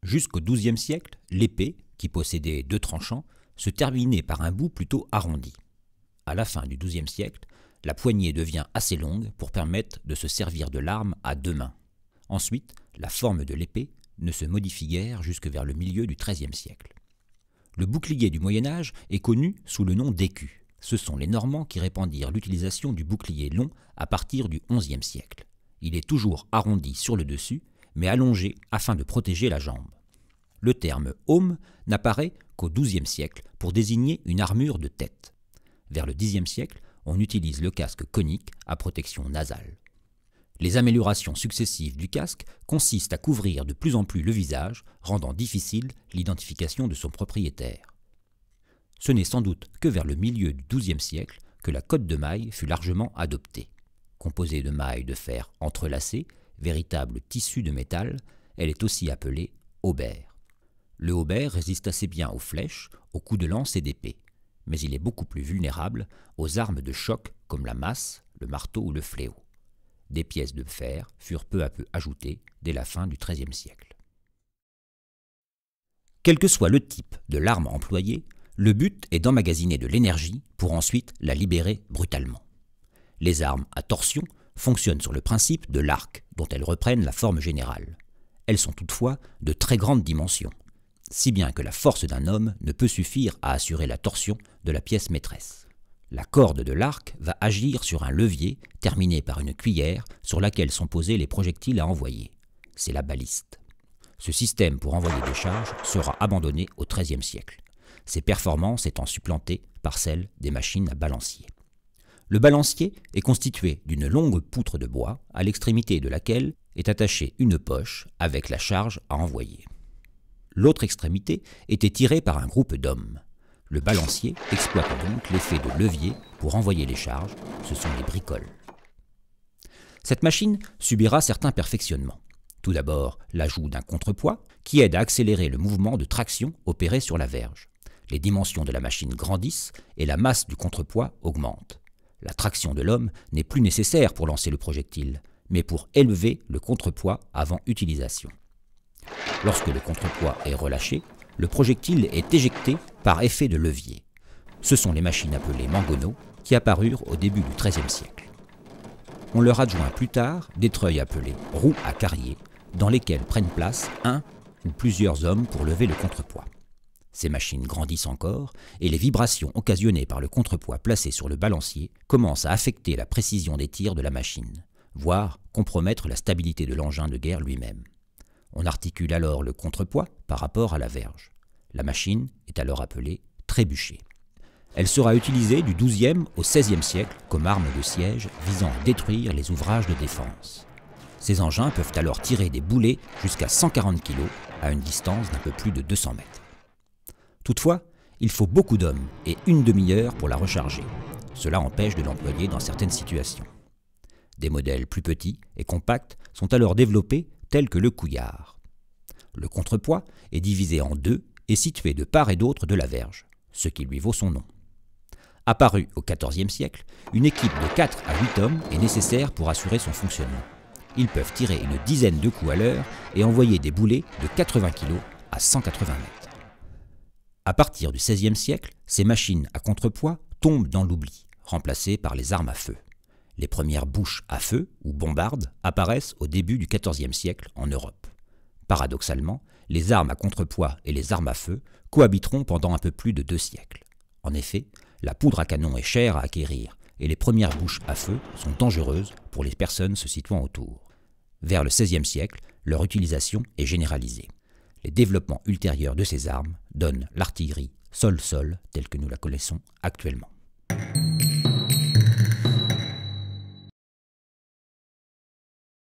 Jusqu'au XIIe siècle, l'épée, qui possédait 2 tranchants, se terminait par un bout plutôt arrondi. À la fin du XIIe siècle, la poignée devient assez longue pour permettre de se servir de l'arme à 2 mains. Ensuite, la forme de l'épée ne se modifie guère jusque vers le milieu du XIIIe siècle. Le bouclier du Moyen-Âge est connu sous le nom d'écu. Ce sont les Normands qui répandirent l'utilisation du bouclier long à partir du XIe siècle. Il est toujours arrondi sur le dessus, mais allongé afin de protéger la jambe. Le terme « aume » n'apparaît qu'au XIIe siècle pour désigner une armure de tête. Vers le Xe siècle, on utilise le casque conique à protection nasale. Les améliorations successives du casque consistent à couvrir de plus en plus le visage, rendant difficile l'identification de son propriétaire. Ce n'est sans doute que vers le milieu du XIIe siècle que la cotte de maille fut largement adoptée. Composée de mailles de fer entrelacées, véritable tissu de métal, elle est aussi appelée haubert. Le haubert résiste assez bien aux flèches, aux coups de lance et d'épée, mais il est beaucoup plus vulnérable aux armes de choc comme la masse, le marteau ou le fléau. Des pièces de fer furent peu à peu ajoutées dès la fin du XIIIe siècle. Quel que soit le type de l'arme employée, le but est d'emmagasiner de l'énergie pour ensuite la libérer brutalement. Les armes à torsion fonctionnent sur le principe de l'arc, dont elles reprennent la forme générale. Elles sont toutefois de très grandes dimensions, si bien que la force d'un homme ne peut suffire à assurer la torsion de la pièce maîtresse. La corde de l'arc va agir sur un levier terminé par une cuillère sur laquelle sont posés les projectiles à envoyer. C'est la baliste. Ce système pour envoyer des charges sera abandonné au XIIIe siècle, ses performances étant supplantées par celles des machines à balancier. Le balancier est constitué d'une longue poutre de bois à l'extrémité de laquelle est attachée une poche avec la charge à envoyer. L'autre extrémité était tirée par un groupe d'hommes. Le balancier exploite donc l'effet de levier pour envoyer les charges, ce sont les bricoles. Cette machine subira certains perfectionnements. Tout d'abord, l'ajout d'un contrepoids qui aide à accélérer le mouvement de traction opéré sur la verge. Les dimensions de la machine grandissent et la masse du contrepoids augmente. La traction de l'homme n'est plus nécessaire pour lancer le projectile, mais pour élever le contrepoids avant utilisation. Lorsque le contrepoids est relâché, le projectile est éjecté par effet de levier. Ce sont les machines appelées mangonneaux qui apparurent au début du XIIIe siècle. On leur adjoint plus tard des treuils appelés roues à carrier, dans lesquelles prennent place un ou plusieurs hommes pour lever le contrepoids. Ces machines grandissent encore et les vibrations occasionnées par le contrepoids placé sur le balancier commencent à affecter la précision des tirs de la machine, voire compromettre la stabilité de l'engin de guerre lui-même. On articule alors le contrepoids par rapport à la verge. La machine est alors appelée trébuchet. Elle sera utilisée du XIIe au XVIe siècle comme arme de siège visant à détruire les ouvrages de défense. Ces engins peuvent alors tirer des boulets jusqu'à 140 kg à une distance d'un peu plus de 200 mètres. Toutefois, il faut beaucoup d'hommes et une demi-heure pour la recharger. Cela empêche de l'employer dans certaines situations. Des modèles plus petits et compacts sont alors développés tels que le couillard. Le contrepoids est divisé en deux et situé de part et d'autre de la verge, ce qui lui vaut son nom. Apparu au XIVe siècle, une équipe de 4 à 8 hommes est nécessaire pour assurer son fonctionnement. Ils peuvent tirer une dizaine de coups à l'heure et envoyer des boulets de 80 kg à 180 mètres. À partir du XVIe siècle, ces machines à contrepoids tombent dans l'oubli, remplacées par les armes à feu. Les premières bouches à feu, ou bombardes, apparaissent au début du XIVe siècle en Europe. Paradoxalement, les armes à contrepoids et les armes à feu cohabiteront pendant un peu plus de 2 siècles. En effet, la poudre à canon est chère à acquérir et les premières bouches à feu sont dangereuses pour les personnes se situant autour. Vers le XVIe siècle, leur utilisation est généralisée. Les développements ultérieurs de ces armes donnent l'artillerie sol-sol telle que nous la connaissons actuellement.